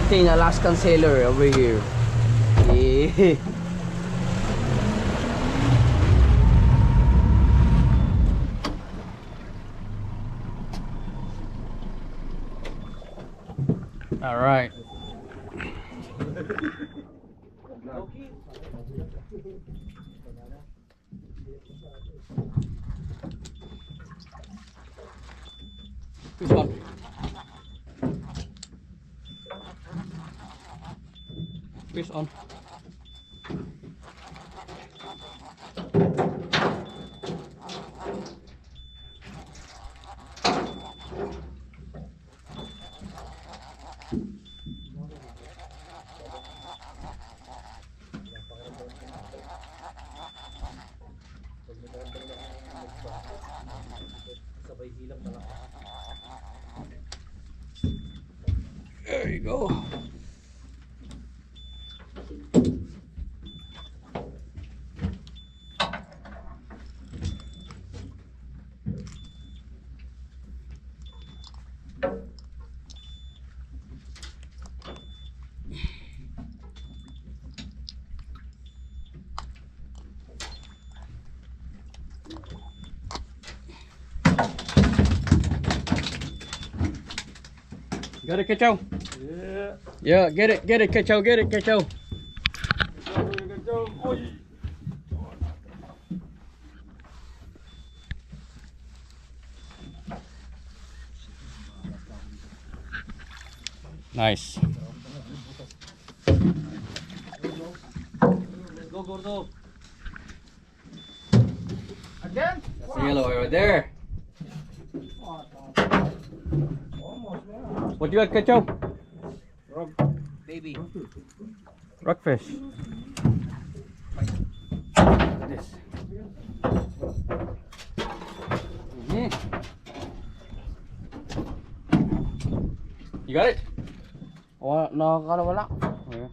Captain Alaskan Sailor over here. Yeah. All right. Fish on. Fish on. There you go. Got it, Ketcho? Yeah. Yeah, get it, Ketcho, get it, Ketcho. Nice. Let's go, Gordo. Again? That's the yellow right there. What you got, Ketcho? Rock, baby. Rockfish. Look at this. You got it? Wala, nakakala. Okay.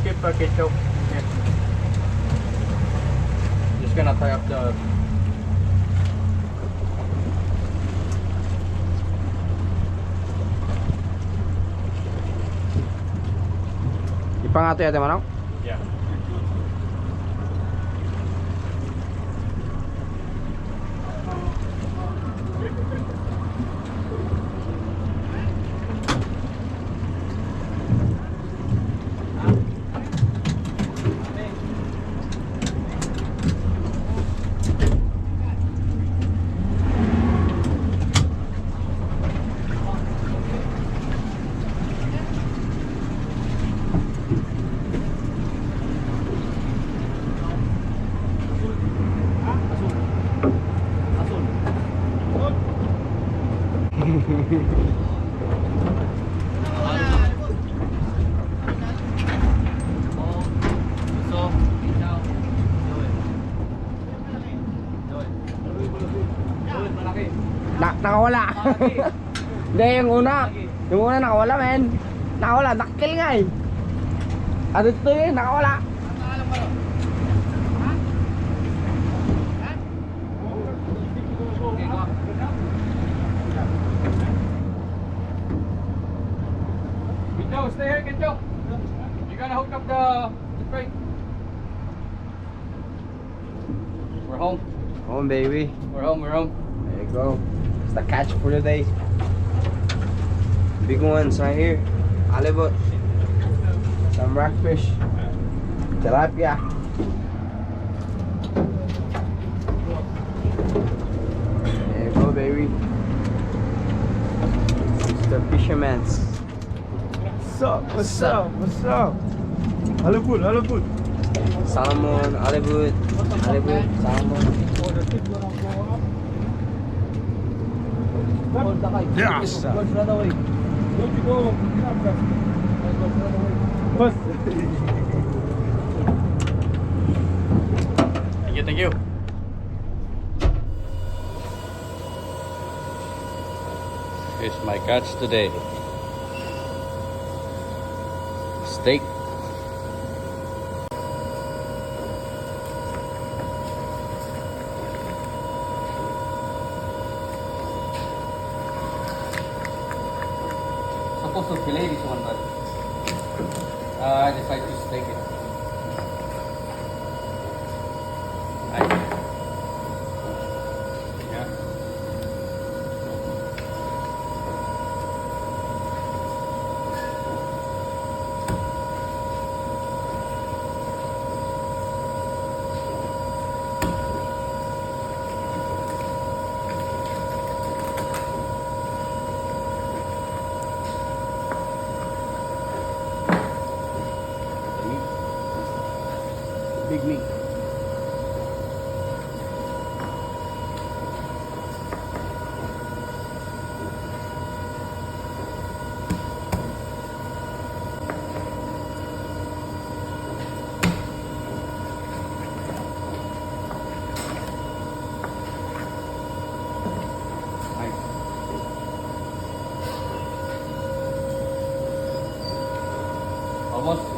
Keep Ketcho. Yeah. Just gonna tie up the. Ipangato yata manok? Yeah. Nakawala. Hindi, yung una nakawala, men. Nakawala, nakkill nga eh. At ito yun, nakawala. We're home. Home, baby. We're home. We're home. There you go. It's the catch for the day. Big ones right here. Halibut. Some rockfish. Tilapia. There you go, baby. It's the fisherman's. What's up? What's up? What's up? Halibut, halibut. Salmon, halibut, salmon. Yes. Thank you. Here's my catch today. Steak. Supposed to fillet this one, but I decided to steak it. Yeah. Big meat. Almost